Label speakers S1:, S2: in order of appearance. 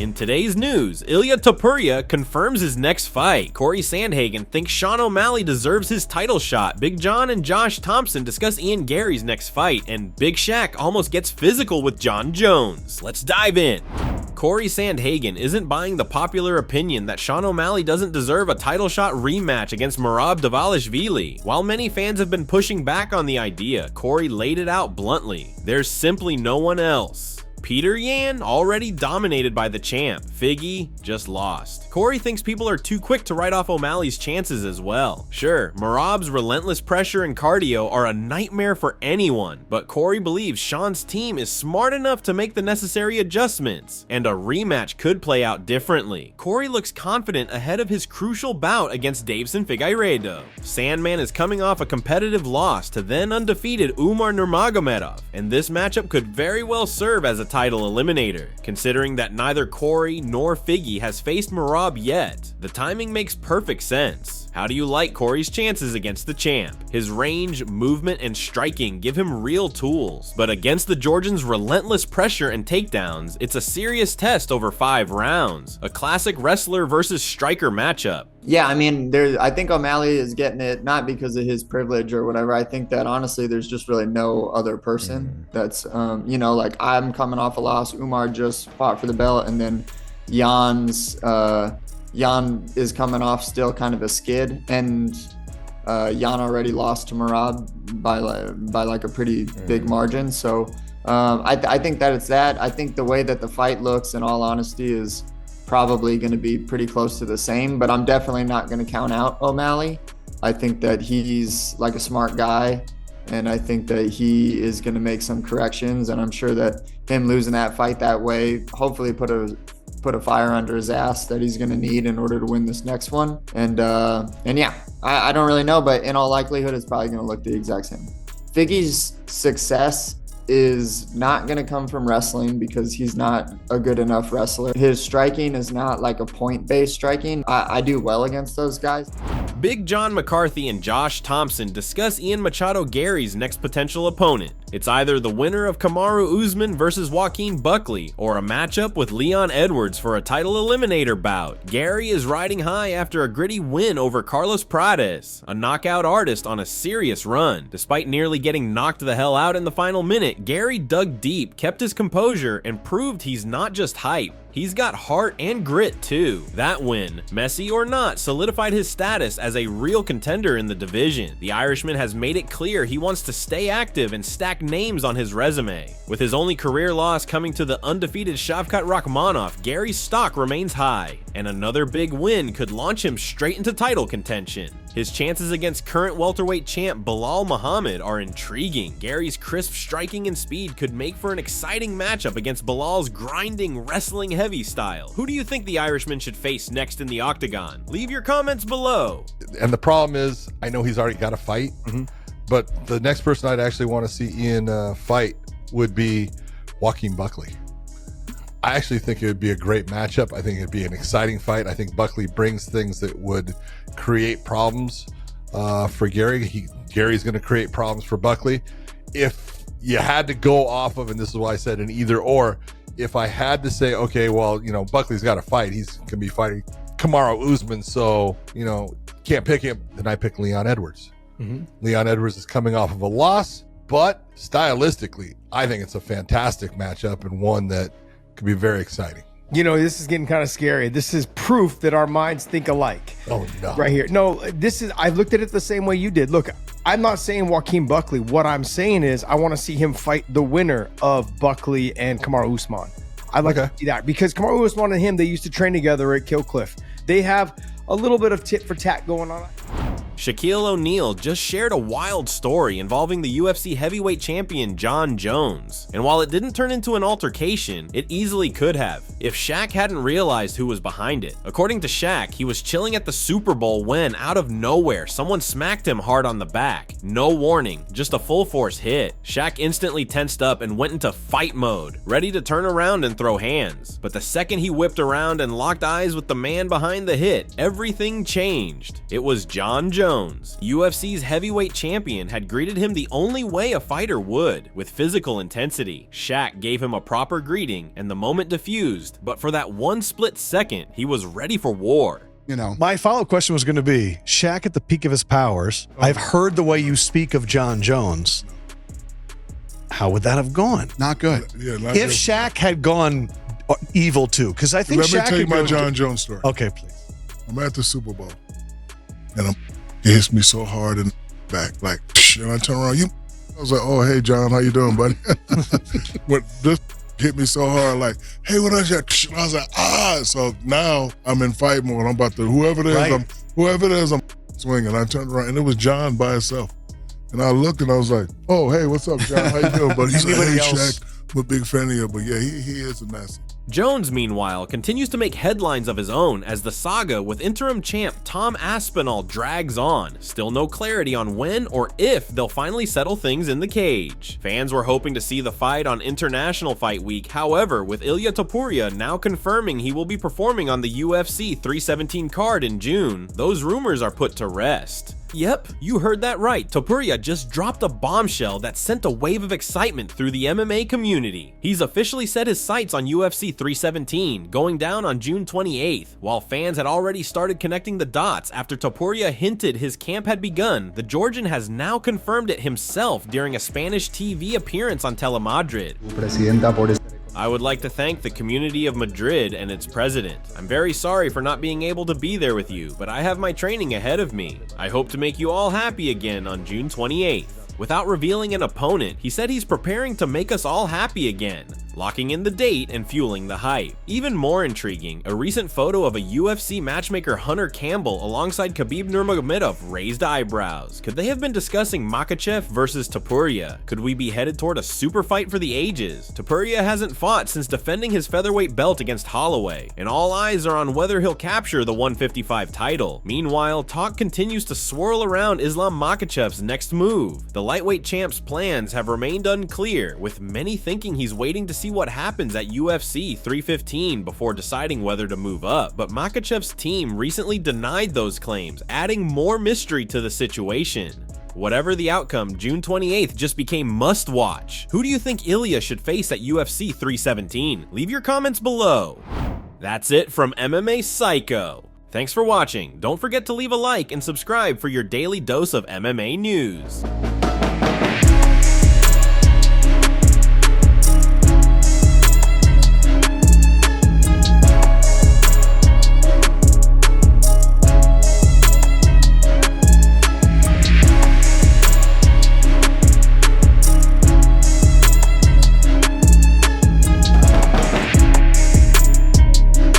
S1: In today's news, Ilia Topuria confirms his next fight. Cory Sandhagen thinks Sean O'Malley deserves his title shot. Big John and Josh Thomson discuss Ian Garry's next fight, and Big Shaq almost gets physical with Jon Jones. Let's dive in. Cory Sandhagen isn't buying the popular opinion that Sean O'Malley doesn't deserve a title shot rematch against Merab Dvalishvili. While many fans have been pushing back on the idea, Cory laid it out bluntly. There's simply no one else. Peter Yan already dominated by the champ. Figgy just lost. Cory thinks people are too quick to write off O'Malley's chances as well. Sure, Merab's relentless pressure and cardio are a nightmare for anyone, but Cory believes Sean's team is smart enough to make the necessary adjustments, and a rematch could play out differently. Cory looks confident ahead of his crucial bout against Deiveson Figueiredo. Sandman is coming off a competitive loss to then undefeated Umar Nurmagomedov, and this matchup could very well serve as a title eliminator, considering that neither Cory nor Figgy has faced Merab yet. The timing makes perfect sense. How do you like Cory's chances against the champ? His range, movement, and striking give him real tools, but against the Georgian's relentless pressure and takedowns, it's a serious test over 5 rounds. A classic wrestler versus striker matchup.
S2: Yeah, I mean, I think O'Malley is getting it not because of his privilege or whatever. I think that honestly, there's just really no other person that's, like I'm coming off a loss. Umar just fought for the belt, and then Jan is coming off still kind of a skid, and Jan already lost to Merab by like a pretty big margin. So I think that it's that. I think the way that the fight looks, in all honesty, is probably going to be pretty close to the same, but I'm definitely not going to count out O'Malley. I think that he's like a smart guy, and I think that he is going to make some corrections, and I'm sure that him losing that fight that way hopefully put a fire under his ass that he's going to need in order to win this next one. And yeah, I don't really know, but in all likelihood, it's probably going to look the exact same. Figgy's success is not going to come from wrestling because he's not a good enough wrestler. His striking is not like a point-based striking. I do well against those guys.
S1: Big John McCarthy and Josh Thomson discuss Ian Machado Garry's next potential opponent. It's either the winner of Kamaru Usman versus Joaquin Buckley, or a matchup with Leon Edwards for a title eliminator bout. Garry is riding high after a gritty win over Carlos Prates, a knockout artist on a serious run. Despite nearly getting knocked the hell out in the final minute, Garry dug deep, kept his composure, and proved he's not just hype. He's got heart and grit too. That win, messy or not, solidified his status as a real contender in the division. The Irishman has made it clear he wants to stay active and stack names on his resume. With his only career loss coming to the undefeated Shavkat Rakhmonov, Garry's stock remains high, and another big win could launch him straight into title contention. His chances against current welterweight champ Belal Muhammad are intriguing. Garry's crisp striking and speed could make for an exciting matchup against Belal's grinding, wrestling heavy style. Who do you think the Irishman should face next in the octagon? Leave your comments below.
S3: And the problem is, I know he's already got a fight, but the next person I'd actually want to see Ian fight would be Joaquin Buckley. I actually think it would be a great matchup. I think it'd be an exciting fight. I think Buckley brings things that would create problems for Garry. Gary's going to create problems for Buckley. If you had to go off of, and this is why I said an either or, if I had to say, okay, well, Buckley's got to fight. He's going to be fighting Kamaru Usman, so, can't pick him. Then I pick Leon Edwards. Leon Edwards is coming off of a loss, but stylistically, I think it's a fantastic matchup and one that could be very exciting.
S4: This is getting kind of scary. This is proof that our minds think alike.
S3: Oh, no.
S4: Right here. No, I looked at it the same way you did. Look, I'm not saying Joaquin Buckley. What I'm saying is I want to see him fight the winner of Buckley and Kamaru Usman. I'd like to see that because Kamaru Usman and him, they used to train together at Kill Cliff. They have a little bit of tit for tat going on.
S1: Shaquille O'Neal just shared a wild story involving the UFC heavyweight champion Jon Jones, and while it didn't turn into an altercation, it easily could have, if Shaq hadn't realized who was behind it. According to Shaq, he was chilling at the Super Bowl when, out of nowhere, someone smacked him hard on the back. No warning, just a full force hit. Shaq instantly tensed up and went into fight mode, ready to turn around and throw hands. But the second he whipped around and locked eyes with the man behind the hit, everything changed. It was Jon Jones. Jones. UFC's heavyweight champion had greeted him the only way a fighter would, with physical intensity. Shaq gave him a proper greeting and the moment diffused, but for that one split second, he was ready for war.
S5: You know, my follow-up question was going to be, Shaq at the peak of his powers. I've heard the way you speak of Jon Jones. How would that have gone?
S6: Not good.
S5: Yeah, not if good. Shaq had gone evil too, because I think
S7: Let me tell you my Jon Jones story.
S5: Okay, please.
S7: I'm at the Super Bowl, and he hits me so hard in the back, like, and I turn around, I was like, oh, hey, John, how you doing, buddy? But this hit me so hard, like, hey, what is that? I was like, ah. So now I'm in fight mode. I'm about to, whoever it is, I'm swinging. I turned around, and it was John by himself. And I looked, and I was like, oh, hey, what's up, John? How you doing, buddy? He's like, hey, Shaq, I'm a big fan of you, but yeah, he is a nasty.
S1: Jones, meanwhile, continues to make headlines of his own as the saga with interim champ Tom Aspinall drags on. Still no clarity on when or if they'll finally settle things in the cage. Fans were hoping to see the fight on International Fight Week, however, with Ilia Topuria now confirming he will be performing on the UFC 317 card in June, those rumors are put to rest. Yep, you heard that right. Topuria just dropped a bombshell that sent a wave of excitement through the MMA community. He's officially set his sights on UFC 317, going down on June 28th. While fans had already started connecting the dots after Topuria hinted his camp had begun, the Georgian has now confirmed it himself during a Spanish TV appearance on Telemadrid. I would like to thank the community of Madrid and its president. I'm very sorry for not being able to be there with you, but I have my training ahead of me. I hope to make you all happy again on June 28th. Without revealing an opponent, he said he's preparing to make us all happy again, locking in the date and fueling the hype. Even more intriguing, a recent photo of a UFC matchmaker Hunter Campbell alongside Khabib Nurmagomedov raised eyebrows. Could they have been discussing Makhachev versus Topuria? Could we be headed toward a super fight for the ages? Topuria hasn't fought since defending his featherweight belt against Holloway, and all eyes are on whether he'll capture the 155 title. Meanwhile, talk continues to swirl around Islam Makhachev's next move. The lightweight champ's plans have remained unclear, with many thinking he's waiting to see what happens at UFC 315 before deciding whether to move up, but Makhachev's team recently denied those claims, adding more mystery to the situation. Whatever the outcome, June 28th just became must-watch. Who do you think Ilia should face at UFC 317? Leave your comments below. That's it from MMA Psycho. Thanks for watching. Don't forget to leave a like and subscribe for your daily dose of MMA news.